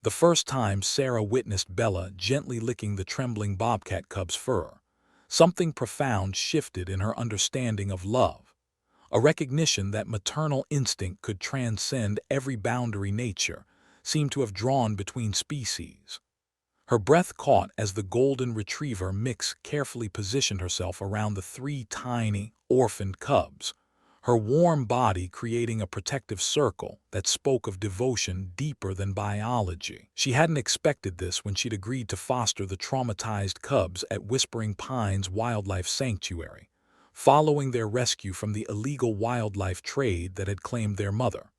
The first time Sarah witnessed Bella gently licking the trembling bobcat cub's fur, something profound shifted in her understanding of love, a recognition that maternal instinct could transcend every boundary nature seemed to have drawn between species. Her breath caught as the golden retriever mix carefully positioned herself around the three tiny, orphaned cubs, her warm body creating a protective circle that spoke of devotion deeper than biology. She hadn't expected this when she'd agreed to foster the traumatized cubs at Whispering Pines Wildlife Sanctuary, following their rescue from the illegal wildlife trade that had claimed their mother.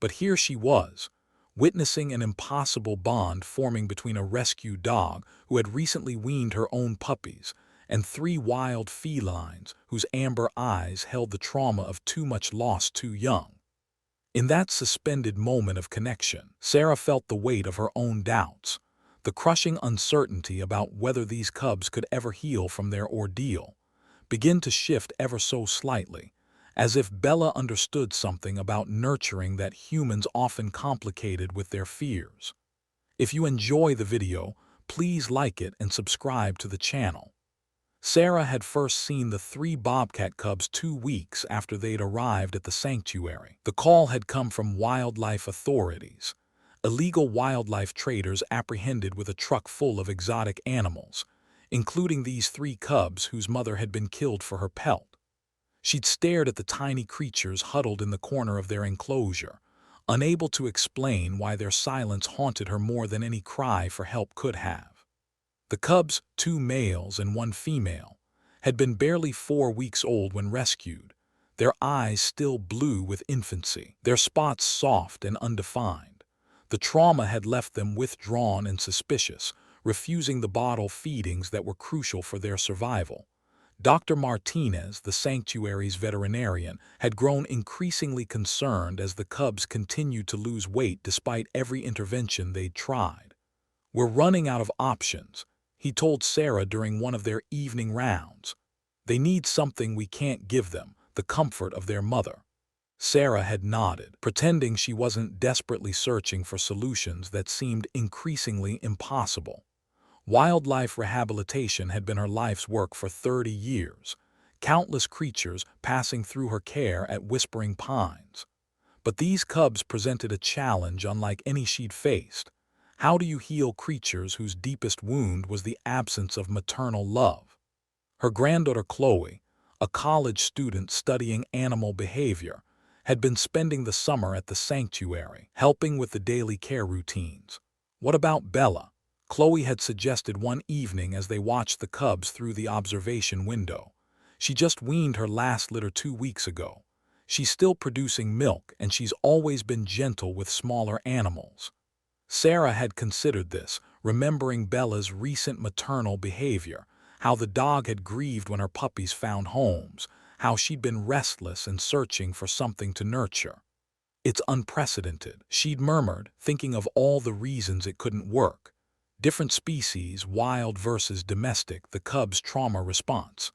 But here she was, witnessing an impossible bond forming between a rescue dog who had recently weaned her own puppies and three wild felines whose amber eyes held the trauma of too much loss too young. In that suspended moment of connection, Sarah felt the weight of her own doubts, the crushing uncertainty about whether these cubs could ever heal from their ordeal, begin to shift ever so slightly, as if Bella understood something about nurturing that humans often complicated with their fears. If you enjoy the video, please like it and subscribe to the channel. Sarah had first seen the three bobcat cubs 2 weeks after they'd arrived at the sanctuary. The call had come from wildlife authorities, illegal wildlife traders apprehended with a truck full of exotic animals, including these three cubs whose mother had been killed for her pelt. She'd stared at the tiny creatures huddled in the corner of their enclosure, unable to explain why their silence haunted her more than any cry for help could have. The cubs, 2 males and 1 female, had been barely 4 weeks old when rescued, their eyes still blue with infancy, their spots soft and undefined. The trauma had left them withdrawn and suspicious, refusing the bottle feedings that were crucial for their survival. Dr. Martinez, the sanctuary's veterinarian, had grown increasingly concerned as the cubs continued to lose weight despite every intervention they'd tried. "We're running out of options," he told Sarah during one of their evening rounds. "They need something we can't give them, the comfort of their mother." Sarah had nodded, pretending she wasn't desperately searching for solutions that seemed increasingly impossible. Wildlife rehabilitation had been her life's work for 30 years, countless creatures passing through her care at Whispering Pines. But these cubs presented a challenge unlike any she'd faced. How do you heal creatures whose deepest wound was the absence of maternal love? Her granddaughter Chloe, a college student studying animal behavior, had been spending the summer at the sanctuary, helping with the daily care routines. What about Bella? Chloe had suggested one evening as they watched the cubs through the observation window. She just weaned her last litter 2 weeks ago. She's still producing milk, and she's always been gentle with smaller animals. Sarah had considered this, remembering Bella's recent maternal behavior, how the dog had grieved when her puppies found homes, how she'd been restless and searching for something to nurture. "It's unprecedented," she'd murmured, thinking of all the reasons it couldn't work. Different species, wild versus domestic, the cubs' trauma response.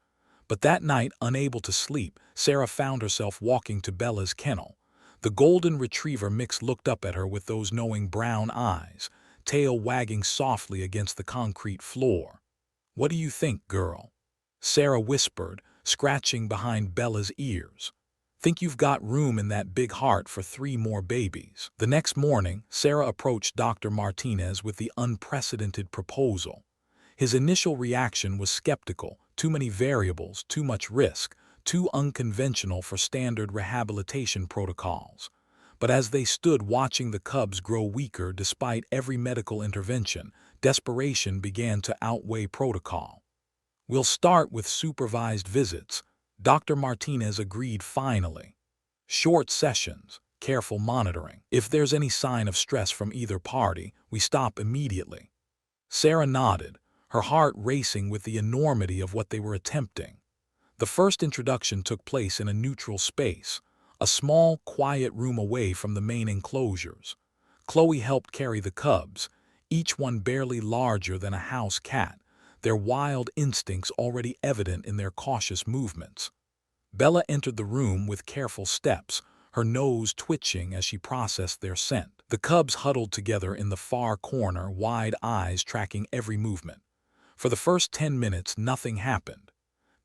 But that night, unable to sleep, Sarah found herself walking to Bella's kennel. The golden retriever mix looked up at her with those knowing brown eyes, tail wagging softly against the concrete floor. "What do you think, girl?" Sarah whispered, scratching behind Bella's ears. "Think you've got room in that big heart for 3 more babies?" The next morning, Sarah approached Dr. Martinez with the unprecedented proposal. His initial reaction was skeptical: too many variables, too much risk, too unconventional for standard rehabilitation protocols. But as they stood watching the cubs grow weaker despite every medical intervention, desperation began to outweigh protocol. "We'll start with supervised visits," Dr. Martinez agreed finally. "Short sessions, careful monitoring. If there's any sign of stress from either party, we stop immediately." Sarah nodded, her heart racing with the enormity of what they were attempting. The first introduction took place in a neutral space, a small, quiet room away from the main enclosures. Chloe helped carry the cubs, each one barely larger than a house cat, their wild instincts already evident in their cautious movements. Bella entered the room with careful steps, her nose twitching as she processed their scent. The cubs huddled together in the far corner, wide eyes tracking every movement. For the first 10 minutes, nothing happened.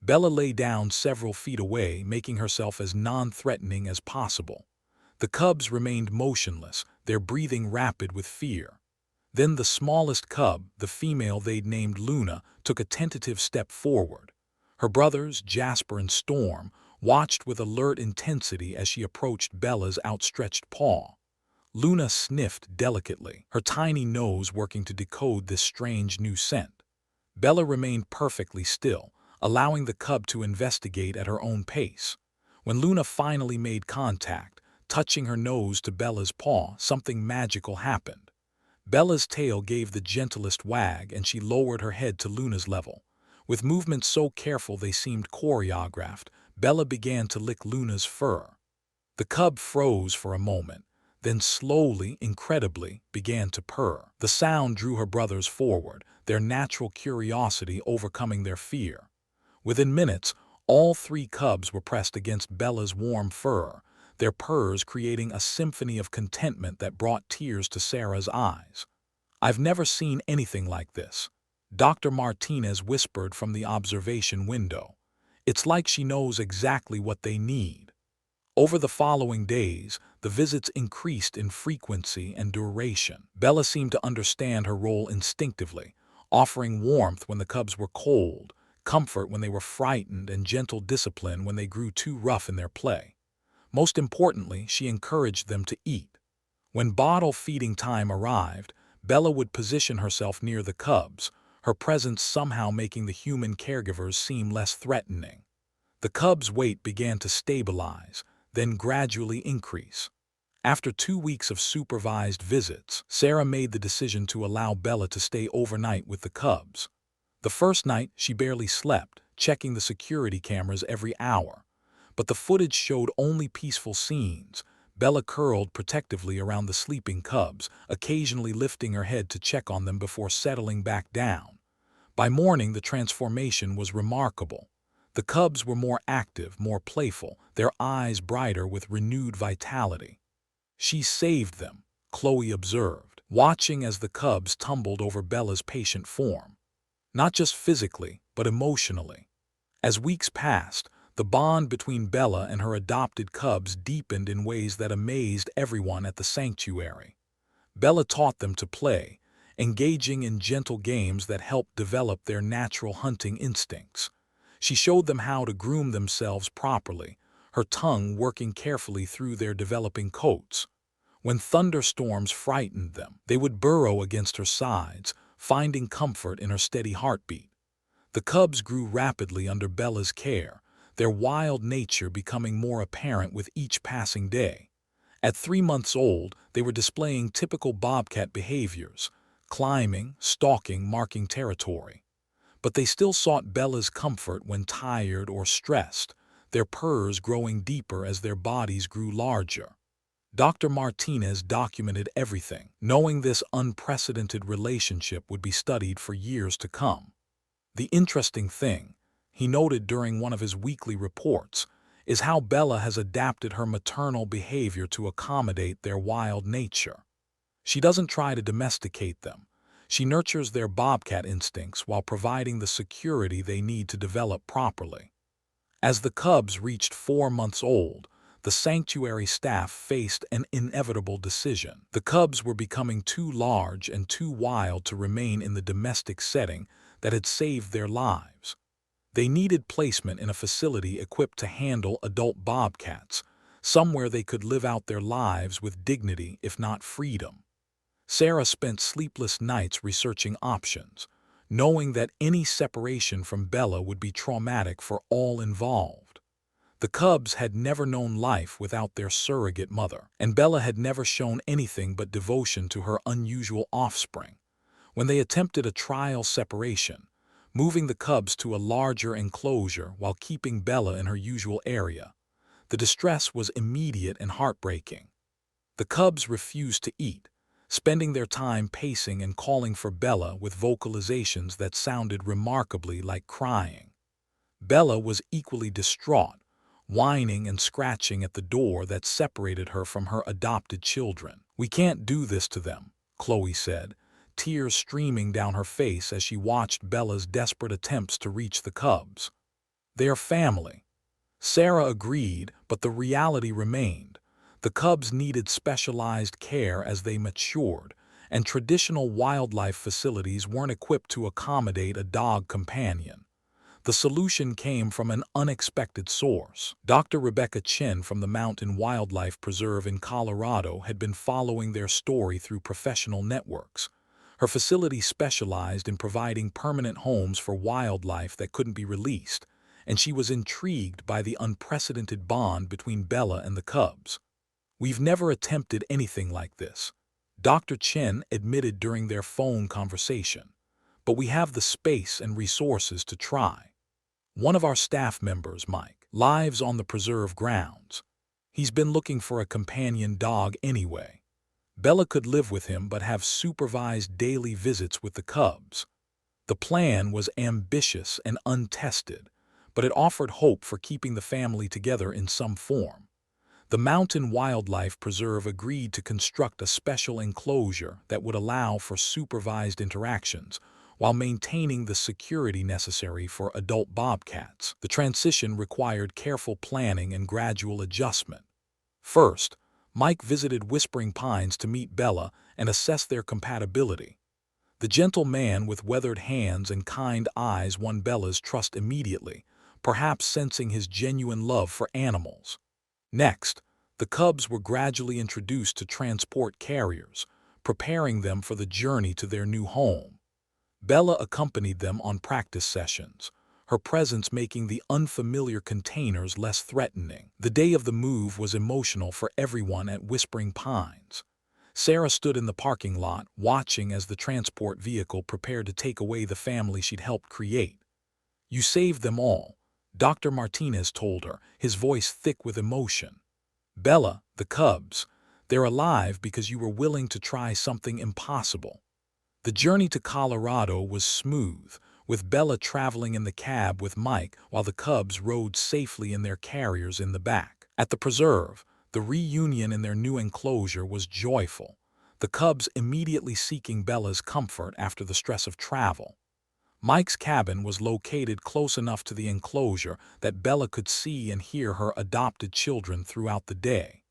Bella lay down several feet away, making herself as non-threatening as possible. The cubs remained motionless, their breathing rapid with fear. Then the smallest cub, the female they'd named Luna, took a tentative step forward. Her brothers, Jasper and Storm, watched with alert intensity as she approached Bella's outstretched paw. Luna sniffed delicately, her tiny nose working to decode this strange new scent. Bella remained perfectly still, allowing the cub to investigate at her own pace. When Luna finally made contact, touching her nose to Bella's paw, something magical happened. Bella's tail gave the gentlest wag and she lowered her head to Luna's level. With movements so careful they seemed choreographed, Bella began to lick Luna's fur. The cub froze for a moment, then slowly, incredibly, began to purr. The sound drew her brothers forward, their natural curiosity overcoming their fear. Within minutes, all three cubs were pressed against Bella's warm fur, their purrs creating a symphony of contentment that brought tears to Sarah's eyes. "I've never seen anything like this," Dr. Martinez whispered from the observation window. "It's like she knows exactly what they need." Over the following days, the visits increased in frequency and duration. Bella seemed to understand her role instinctively, offering warmth when the cubs were cold, comfort when they were frightened, and gentle discipline when they grew too rough in their play. Most importantly, she encouraged them to eat. When bottle feeding time arrived, Bella would position herself near the cubs, her presence somehow making the human caregivers seem less threatening. The cubs' weight began to stabilize, then gradually increase. After 2 weeks of supervised visits, Sarah made the decision to allow Bella to stay overnight with the cubs. The first night, she barely slept, checking the security cameras every hour. But the footage showed only peaceful scenes. Bella curled protectively around the sleeping cubs, occasionally lifting her head to check on them before settling back down. By morning, the transformation was remarkable. The cubs were more active, more playful, their eyes brighter with renewed vitality. "She saved them," Chloe observed, watching as the cubs tumbled over Bella's patient form. Not just physically, but emotionally. As weeks passed, the bond between Bella and her adopted cubs deepened in ways that amazed everyone at the sanctuary. Bella taught them to play, engaging in gentle games that helped develop their natural hunting instincts. She showed them how to groom themselves properly, her tongue working carefully through their developing coats. When thunderstorms frightened them, they would burrow against her sides, finding comfort in her steady heartbeat. The cubs grew rapidly under Bella's care, their wild nature becoming more apparent with each passing day. At 3 months old, they were displaying typical bobcat behaviors, climbing, stalking, marking territory. But they still sought Bella's comfort when tired or stressed, their purrs growing deeper as their bodies grew larger. Dr. Martinez documented everything, knowing this unprecedented relationship would be studied for years to come. The interesting thing, he noted during one of his weekly reports, is how Bella has adapted her maternal behavior to accommodate their wild nature. She doesn't try to domesticate them. She nurtures their bobcat instincts while providing the security they need to develop properly. As the cubs reached 4 months old, the sanctuary staff faced an inevitable decision. The cubs were becoming too large and too wild to remain in the domestic setting that had saved their lives. They needed placement in a facility equipped to handle adult bobcats, somewhere they could live out their lives with dignity if not freedom. Sarah spent sleepless nights researching options, knowing that any separation from Bella would be traumatic for all involved. The cubs had never known life without their surrogate mother, and Bella had never shown anything but devotion to her unusual offspring. When they attempted a trial separation, moving the cubs to a larger enclosure while keeping Bella in her usual area, the distress was immediate and heartbreaking. The cubs refused to eat, spending their time pacing and calling for Bella with vocalizations that sounded remarkably like crying. Bella was equally distraught, whining and scratching at the door that separated her from her adopted children. "We can't do this to them," Chloe said, tears streaming down her face as she watched Bella's desperate attempts to reach the cubs. "They are family." Sarah agreed, but the reality remained. The cubs needed specialized care as they matured, and traditional wildlife facilities weren't equipped to accommodate a dog companion. The solution came from an unexpected source. Dr. Rebecca Chin from the Mountain Wildlife Preserve in Colorado had been following their story through professional networks. Her facility specialized in providing permanent homes for wildlife that couldn't be released, and she was intrigued by the unprecedented bond between Bella and the cubs. "We've never attempted anything like this," Dr. Chen admitted during their phone conversation, "but we have the space and resources to try." One of our staff members, Mike, lives on the preserve grounds. He's been looking for a companion dog anyway. Bella could live with him but have supervised daily visits with the cubs. The plan was ambitious and untested, but it offered hope for keeping the family together in some form. The Mountain Wildlife Preserve agreed to construct a special enclosure that would allow for supervised interactions, while maintaining the security necessary for adult bobcats. The transition required careful planning and gradual adjustment. First, Mike visited Whispering Pines to meet Bella and assess their compatibility. The gentle man with weathered hands and kind eyes won Bella's trust immediately, perhaps sensing his genuine love for animals. Next, the cubs were gradually introduced to transport carriers, preparing them for the journey to their new home. Bella accompanied them on practice sessions, her presence making the unfamiliar containers less threatening. The day of the move was emotional for everyone at Whispering Pines. Sarah stood in the parking lot, watching as the transport vehicle prepared to take away the family she'd helped create. "You saved them all," Dr. Martinez told her, his voice thick with emotion. "Bella, the cubs, they're alive because you were willing to try something impossible." The journey to Colorado was smooth, with Bella traveling in the cab with Mike while the cubs rode safely in their carriers in the back. At the preserve, the reunion in their new enclosure was joyful, the cubs immediately seeking Bella's comfort after the stress of travel. Mike's cabin was located close enough to the enclosure that Bella could see and hear her adopted children throughout the day.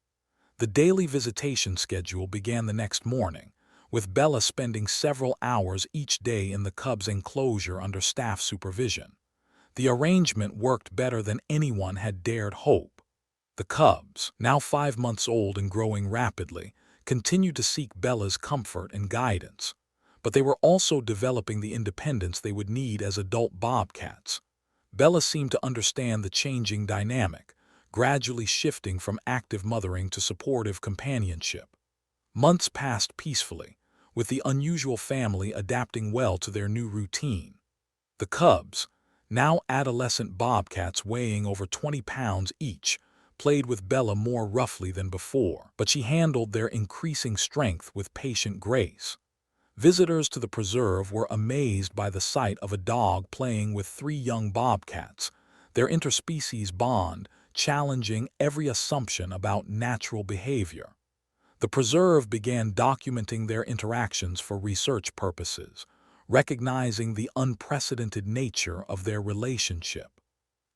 The daily visitation schedule began the next morning, with Bella spending several hours each day in the cubs' enclosure under staff supervision. The arrangement worked better than anyone had dared hope. The cubs, now 5 months old and growing rapidly, continued to seek Bella's comfort and guidance, but they were also developing the independence they would need as adult bobcats. Bella seemed to understand the changing dynamic, gradually shifting from active mothering to supportive companionship. Months passed peacefully, with the unusual family adapting well to their new routine. The cubs, now adolescent bobcats weighing over 20 pounds each, played with Bella more roughly than before, but she handled their increasing strength with patient grace. Visitors to the preserve were amazed by the sight of a dog playing with 3 young bobcats, their interspecies bond challenging every assumption about natural behavior. The preserve began documenting their interactions for research purposes, recognizing the unprecedented nature of their relationship.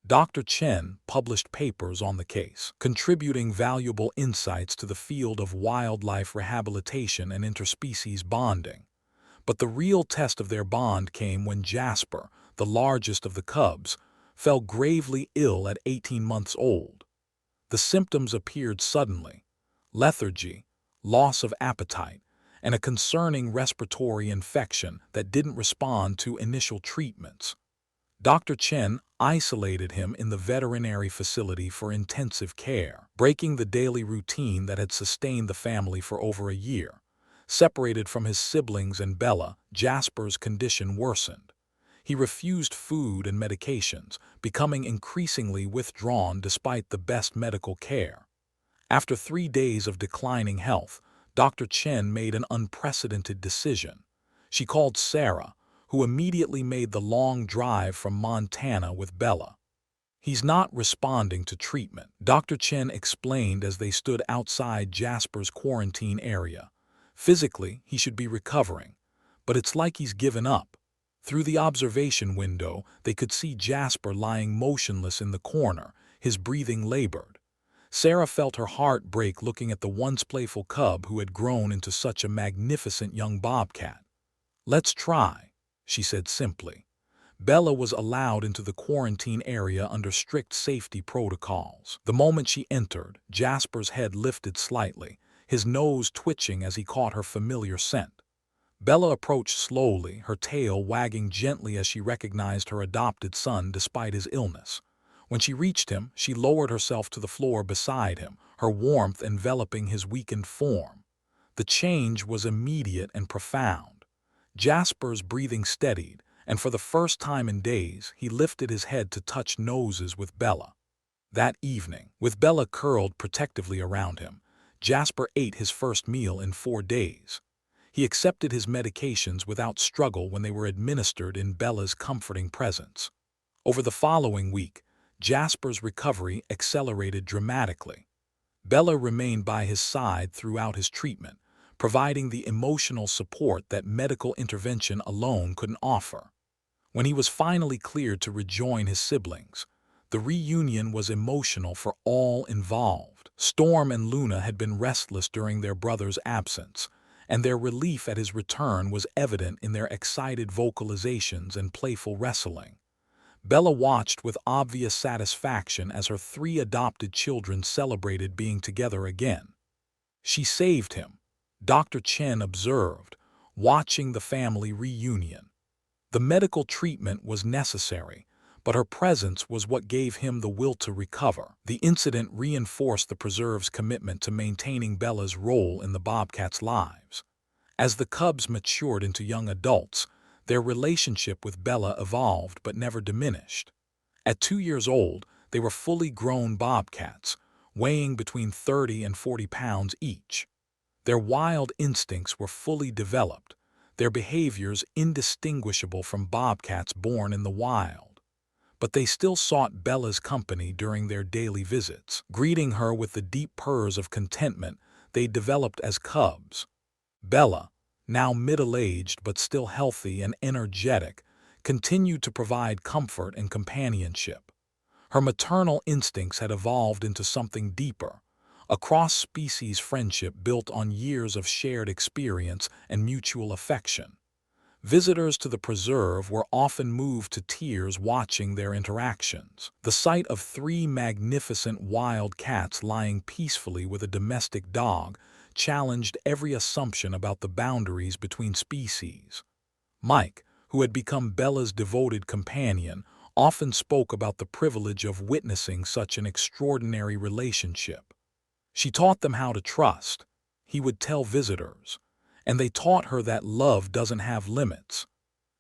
Dr. Chen published papers on the case, contributing valuable insights to the field of wildlife rehabilitation and interspecies bonding. But the real test of their bond came when Jasper, the largest of the cubs, fell gravely ill at 18 months old. The symptoms appeared suddenly: lethargy, loss of appetite, and a concerning respiratory infection that didn't respond to initial treatments. Dr. Chen isolated him in the veterinary facility for intensive care, breaking the daily routine that had sustained the family for over a year. Separated from his siblings and Bella, Jasper's condition worsened. He refused food and medications, becoming increasingly withdrawn despite the best medical care. After 3 days of declining health, Dr. Chen made an unprecedented decision. She called Sarah, who immediately made the long drive from Montana with Bella. "He's not responding to treatment," Dr. Chen explained as they stood outside Jasper's quarantine area. "Physically, he should be recovering, but it's like he's given up." Through the observation window, they could see Jasper lying motionless in the corner, his breathing labored. Sarah felt her heart break looking at the once playful cub who had grown into such a magnificent young bobcat. "Let's try," she said simply. Bella was allowed into the quarantine area under strict safety protocols. The moment she entered, Jasper's head lifted slightly, his nose twitching as he caught her familiar scent. Bella approached slowly, her tail wagging gently as she recognized her adopted son despite his illness. When she reached him, she lowered herself to the floor beside him, her warmth enveloping his weakened form. The change was immediate and profound. Jasper's breathing steadied, and for the first time in days, he lifted his head to touch noses with Bella. That evening, with Bella curled protectively around him, Jasper ate his first meal in 4 days. He accepted his medications without struggle when they were administered in Bella's comforting presence. Over the following week, Jasper's recovery accelerated dramatically. Bella remained by his side throughout his treatment, providing the emotional support that medical intervention alone couldn't offer. When he was finally cleared to rejoin his siblings, the reunion was emotional for all involved. Storm and Luna had been restless during their brother's absence, and their relief at his return was evident in their excited vocalizations and playful wrestling. Bella watched with obvious satisfaction as her 3 adopted children celebrated being together again. "She saved him," Dr. Chen observed, watching the family reunion. The medical treatment was necessary, but her presence was what gave him the will to recover. The incident reinforced the preserve's commitment to maintaining Bella's role in the Bobcats' lives. As the cubs matured into young adults, their relationship with Bella evolved but never diminished. At 2 years old, they were fully grown bobcats, weighing between 30 and 40 pounds each. Their wild instincts were fully developed, their behaviors indistinguishable from bobcats born in the wild. But they still sought Bella's company during their daily visits, greeting her with the deep purrs of contentment they developed as cubs. Bella, now middle-aged but still healthy and energetic, continued to provide comfort and companionship. Her maternal instincts had evolved into something deeper, a cross-species friendship built on years of shared experience and mutual affection. Visitors to the preserve were often moved to tears watching their interactions. The sight of 3 magnificent wild cats lying peacefully with a domestic dog challenged every assumption about the boundaries between species. Mike, who had become Bella's devoted companion, often spoke about the privilege of witnessing such an extraordinary relationship. "She taught them how to trust," he would tell visitors, "and they taught her that love doesn't have limits."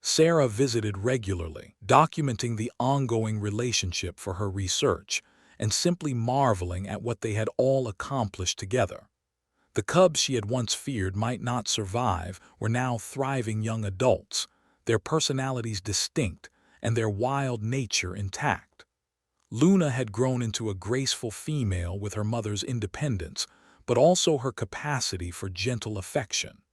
Sarah visited regularly, documenting the ongoing relationship for her research and simply marveling at what they had all accomplished together. The cubs she had once feared might not survive were now thriving young adults, their personalities distinct and their wild nature intact. Luna had grown into a graceful female with her mother's independence, but also her capacity for gentle affection.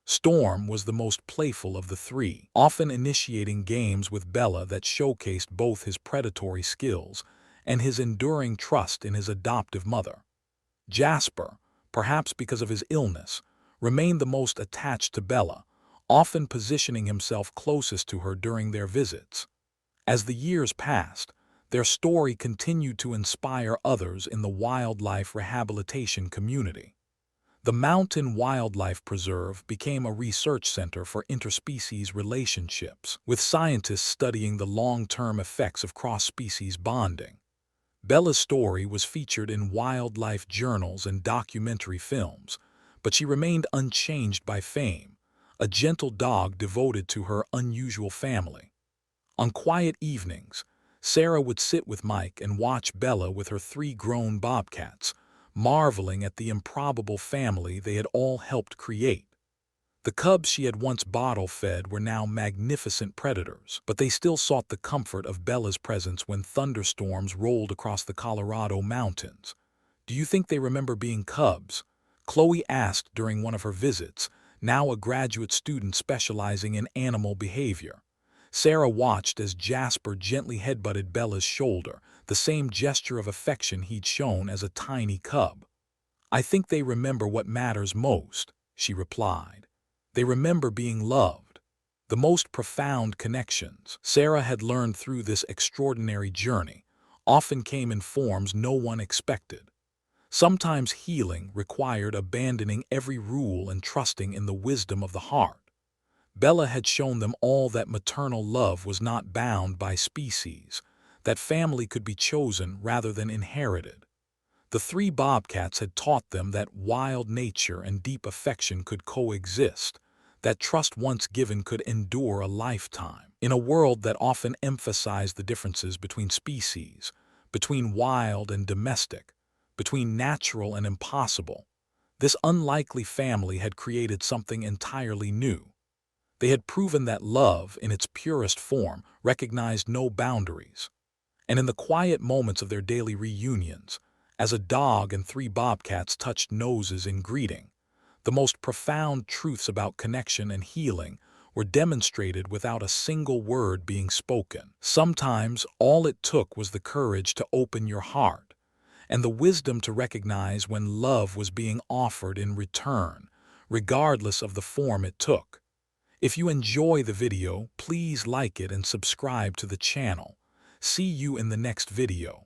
Storm was the most playful of the 3, often initiating games with Bella that showcased both his predatory skills and his enduring trust in his adoptive mother. Jasper, perhaps because of his illness, remained the most attached to Bella, often positioning himself closest to her during their visits. As the years passed, their story continued to inspire others in the wildlife rehabilitation community. The Mountain Wildlife Preserve became a research center for interspecies relationships, with scientists studying the long-term effects of cross-species bonding. Bella's story was featured in wildlife journals and documentary films, but she remained unchanged by fame, a gentle dog devoted to her unusual family. On quiet evenings, Sarah would sit with Mike and watch Bella with her 3 grown bobcats, marveling at the improbable family they had all helped create. The cubs she had once bottle-fed were now magnificent predators, but they still sought the comfort of Bella's presence when thunderstorms rolled across the Colorado mountains. "Do you think they remember being cubs?" Chloe asked during one of her visits, now a graduate student specializing in animal behavior. Sarah watched as Jasper gently headbutted Bella's shoulder, the same gesture of affection he'd shown as a tiny cub. "I think they remember what matters most," she replied. "They remember being loved." The most profound connections Sarah had learned through this extraordinary journey often came in forms no one expected. Sometimes healing required abandoning every rule and trusting in the wisdom of the heart. Bella had shown them all that maternal love was not bound by species, that family could be chosen rather than inherited. The three bobcats had taught them that wild nature and deep affection could coexist, that trust once given could endure a lifetime. In a world that often emphasized the differences between species, between wild and domestic, between natural and impossible, this unlikely family had created something entirely new. They had proven that love, in its purest form, recognized no boundaries. And in the quiet moments of their daily reunions, as a dog and three bobcats touched noses in greeting, the most profound truths about connection and healing were demonstrated without a single word being spoken. Sometimes all it took was the courage to open your heart, and the wisdom to recognize when love was being offered in return, regardless of the form it took. If you enjoy the video, please like it and subscribe to the channel. See you in the next video.